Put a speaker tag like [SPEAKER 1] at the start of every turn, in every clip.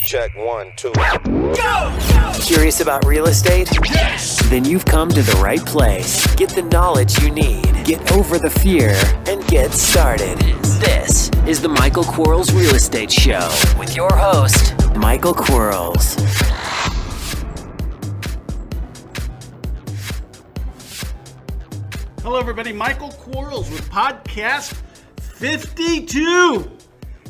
[SPEAKER 1] Check 1, 2.
[SPEAKER 2] Go! Curious about real estate? Yes! Then you've come to the right place. Get the knowledge you need. Get over the fear and get started. This is the Michael Quarles Real Estate Show with your host, Michael Quarles.
[SPEAKER 3] Hello, everybody. Michael Quarles with podcast 52.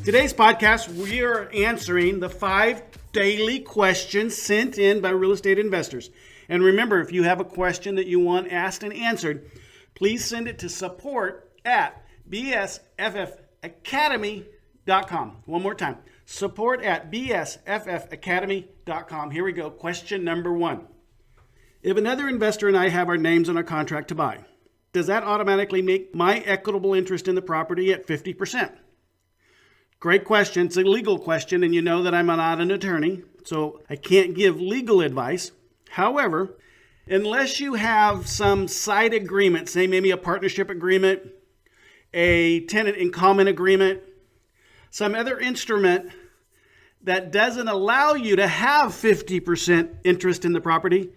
[SPEAKER 3] Today's podcast, we are answering the 5 daily questions sent in by real estate investors. And remember, if you have a question that you want asked and answered, please send it to support@bsffacademy.com. One more time, support@bsffacademy.com. Here we go. Question number 1. If another investor and I have our names on a contract to buy, does that automatically make my equitable interest in the property at 50%? Great question. It's a legal question, and you know that I'm not an attorney, so I can't give legal advice. However, unless you have some side agreement, say maybe a partnership agreement, a tenant in common agreement, some other instrument that doesn't allow you to have 50% interest in the property,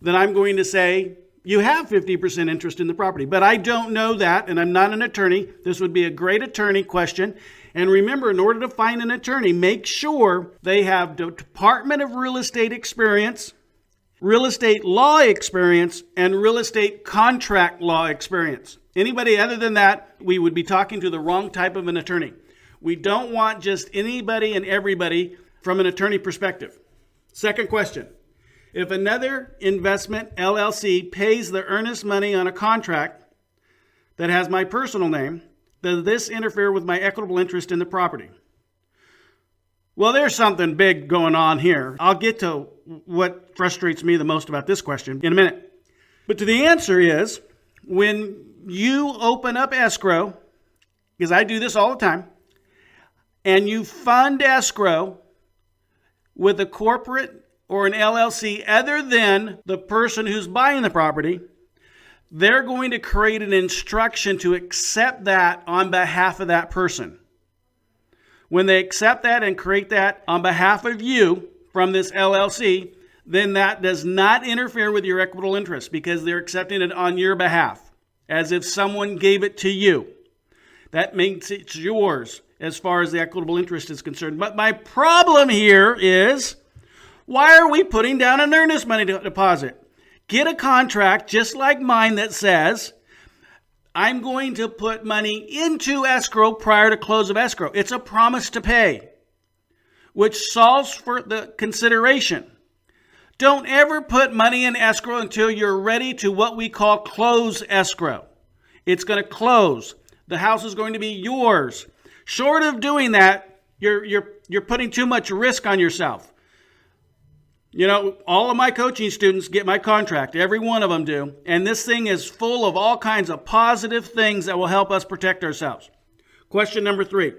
[SPEAKER 3] then I'm going to say you have 50% interest in the property. But I don't know that, and I'm not an attorney. This would be a great attorney question. And remember, in order to find an attorney, make sure they have the Department of Real Estate experience, real estate law experience, and real estate contract law experience. Anybody other than that, we would be talking to the wrong type of an attorney. We don't want just anybody and everybody from an attorney perspective. Second question. If another Investment LLC pays the earnest money on a contract that has my personal name, does this interfere with my equitable interest in the property? Well, there's something big going on here. I'll get to what frustrates me the most about this question in a minute. But the answer is, when you open up escrow, because I do this all the time, and you fund escrow with a corporate or an LLC other than the person who's buying the property, they're going to create an instruction to accept that on behalf of that person. When they accept that and create that on behalf of you from this LLC, then that does not interfere with your equitable interest because they're accepting it on your behalf, as if someone gave it to you. That makes it yours as far as the equitable interest is concerned. But my problem here is, why are we putting down an earnest money deposit? Get a contract just like mine that says, I'm going to put money into escrow prior to close of escrow. It's a promise to pay, which solves for the consideration. Don't ever put money in escrow until you're ready to what we call close escrow. It's going to close. The house is going to be yours. Short of doing that, you're putting too much risk on yourself. You know, all of my coaching students get my contract. Every one of them do. And this thing is full of all kinds of positive things that will help us protect ourselves. Question number 3.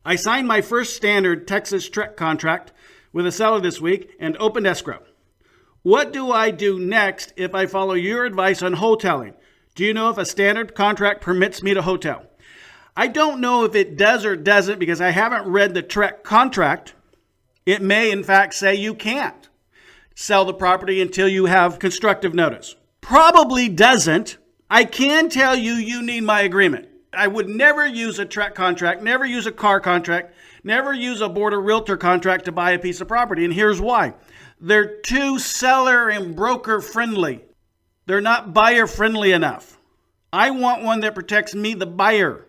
[SPEAKER 3] I signed my first standard Texas TREC contract with a seller this week and opened escrow. What do I do next if I follow your advice on wholetailing? Do you know if a standard contract permits me to wholetail? I don't know if it does or doesn't because I haven't read the TREC contract. It may, in fact, say you can't sell the property until you have constructive notice. Probably doesn't. I can tell you, you need my agreement. I would never use a TREC contract, never use a car contract, never use a board of realtor contract to buy a piece of property. And here's why. They're too seller and broker friendly. They're not buyer friendly enough. I want one that protects me, the buyer.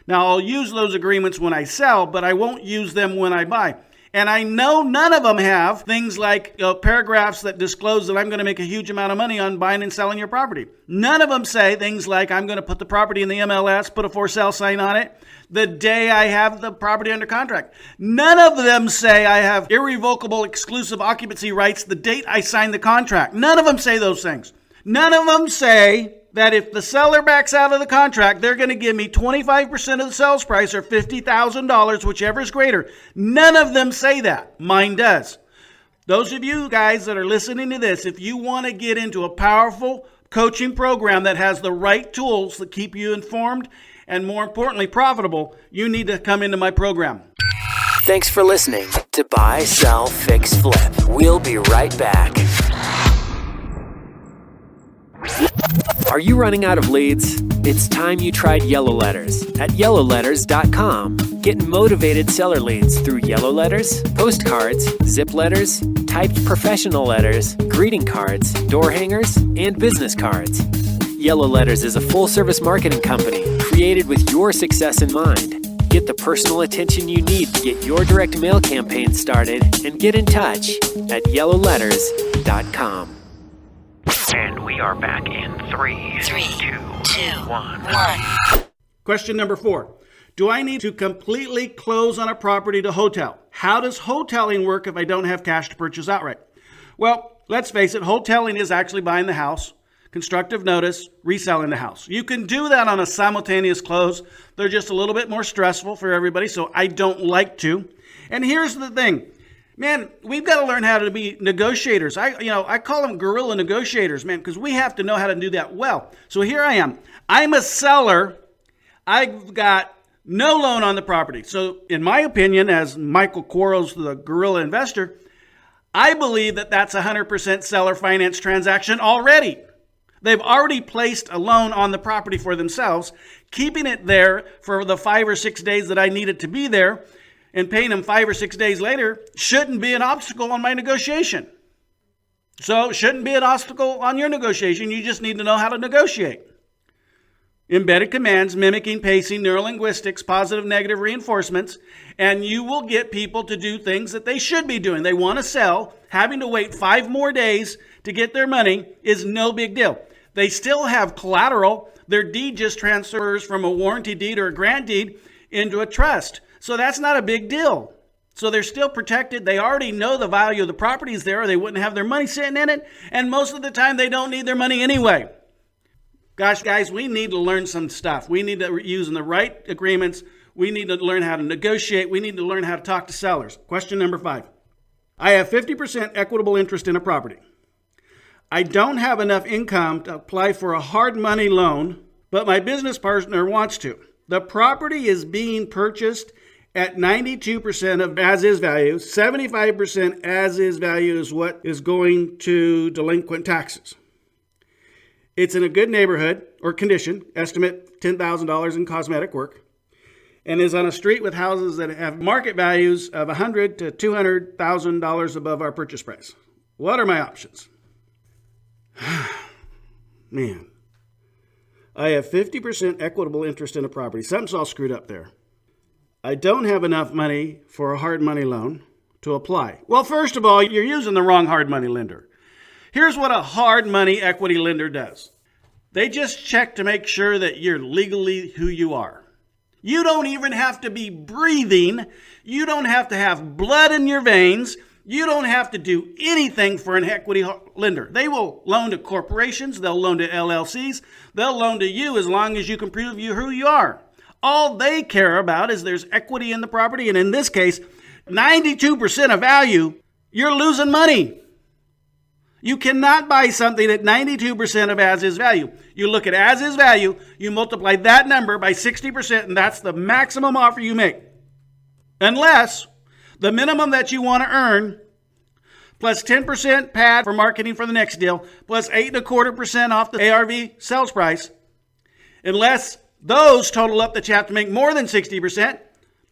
[SPEAKER 3] Now, I'll use those agreements when I sell, but I won't use them when I buy. And I know none of them have things like paragraphs that disclose that I'm going to make a huge amount of money on buying and selling your property. None of them say things like I'm going to put the property in the MLS, put a for sale sign on it the day I have the property under contract. None of them say I have irrevocable exclusive occupancy rights the date I sign the contract. None of them say those things. None of them say that if the seller backs out of the contract, they're going to give me 25% of the sales price or $50,000, whichever is greater. None of them say that. Mine does. Those of you guys that are listening to this, if you want to get into a powerful coaching program that has the right tools that keep you informed and, more importantly, profitable, you need to come into my program.
[SPEAKER 2] Thanks for listening to to Buy, Sell, Fix, Flip. We'll be right back. Are you running out of leads? It's time you tried Yellow Letters at yellowletters.com. Get motivated seller leads through yellow letters, postcards, zip letters, typed professional letters, greeting cards, door hangers, and business cards. Yellow Letters is a full-service marketing company created with your success in mind. Get the personal attention you need to get your direct mail campaign started and get in touch at yellowletters.com.
[SPEAKER 1] And we are back in 3, 2, 1.
[SPEAKER 3] Question number 4. Do I need to completely close on a property to wholetail? How does wholetailing work if I don't have cash to purchase outright? Well, let's face it, wholetailing is actually buying the house, constructive notice, reselling the house. You can do that on a simultaneous close. They're just a little bit more stressful for everybody, so I don't like to. And here's the thing. Man, we've got to learn how to be negotiators. I call them guerrilla negotiators, man, because we have to know how to do that well. So here I am. I'm a seller. I've got no loan on the property. So in my opinion, as Michael Quarles, the guerrilla investor, I believe that that's a 100% seller finance transaction already. They've already placed a loan on the property for themselves, keeping it there for the 5 or 6 days that I need it to be there, and paying them 5 or 6 days later shouldn't be an obstacle on my negotiation. So it shouldn't be an obstacle on your negotiation. You just need to know how to negotiate. Embedded commands, mimicking, pacing, neurolinguistics, positive, negative reinforcements, and you will get people to do things that they should be doing. They want to sell. Having to wait 5 more days to get their money is no big deal. They still have collateral. Their deed just transfers from a warranty deed or a grant deed into a trust. So that's not a big deal. So they're still protected. They already know the value of the property is there, or they wouldn't have their money sitting in it. And most of the time, they don't need their money anyway. Gosh, guys, we need to learn some stuff. We need to use the right agreements. We need to learn how to negotiate. We need to learn how to talk to sellers. Question number 5. I have 50% equitable interest in a property. I don't have enough income to apply for a hard money loan, but my business partner wants to. The property is being purchased at 92% of as-is value. 75% as-is value is what is going to delinquent taxes. It's in a good neighborhood or condition, estimate $10,000 in cosmetic work, and is on a street with houses that have market values of $100,000 to $200,000 above our purchase price. What are my options? Man, I have 50% equitable interest in a property. Something's all screwed up there. I don't have enough money for a hard money loan to apply. Well, first of all, you're using the wrong hard money lender. Here's what a hard money equity lender does. They just check to make sure that you're legally who you are. You don't even have to be breathing. You don't have to have blood in your veins. You don't have to do anything for an equity lender. They will loan to corporations. They'll loan to LLCs. They'll loan to you as long as you can prove who you are. All they care about is there's equity in the property. And in this case, 92% of value, you're losing money. You cannot buy something at 92% of as-is value. You look at as-is value, you multiply that number by 60%, and that's the maximum offer you make. Unless the minimum that you want to earn, plus 10% pad for marketing for the next deal, plus 8.25% off the ARV sales price, unless those total up that you have to make more than 60%,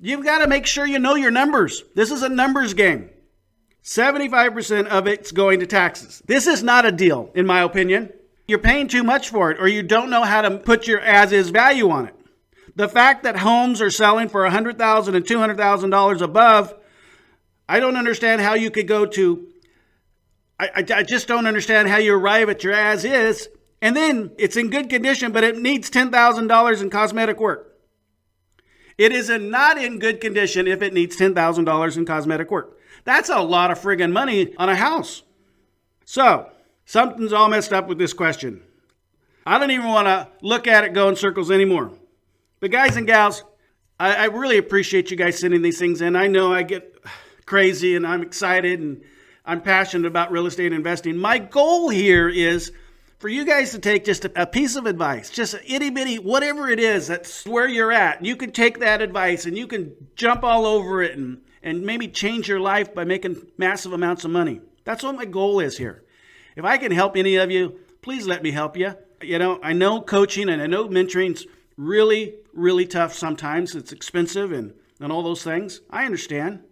[SPEAKER 3] you've got to make sure you know your numbers. This is a numbers game. 75% of it's going to taxes. This is not a deal, in my opinion. You're paying too much for it, or you don't know how to put your as-is value on it. The fact that homes are selling for $100,000 and $200,000 above, I don't understand how you could go to, I just don't understand how you arrive at your as-is, and then it's in good condition, but it needs $10,000 in cosmetic work. It is not in good condition if it needs $10,000 in cosmetic work. That's a lot of friggin' money on a house. So, something's all messed up with this question. I don't even want to look at it go in circles anymore. But guys and gals, I really appreciate you guys sending these things in. I know I get crazy and I'm excited and I'm passionate about real estate investing. My goal here is for you guys to take just a piece of advice, just an itty bitty, whatever it is, that's where you're at. You can take that advice and you can jump all over it and maybe change your life by making massive amounts of money. That's what my goal is here. If I can help any of you, please let me help you. I know coaching and I know mentoring's really, really tough sometimes. It's expensive and all those things. I understand.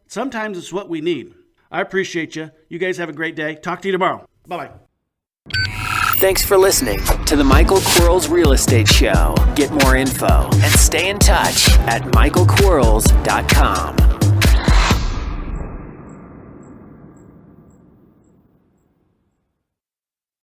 [SPEAKER 3] Sometimes it's what we need. I appreciate you. You guys have a great day. Talk to you tomorrow. Bye-bye.
[SPEAKER 2] Thanks for listening to the Michael Quarles Real Estate Show. Get more info and stay in touch at michaelquarles.com.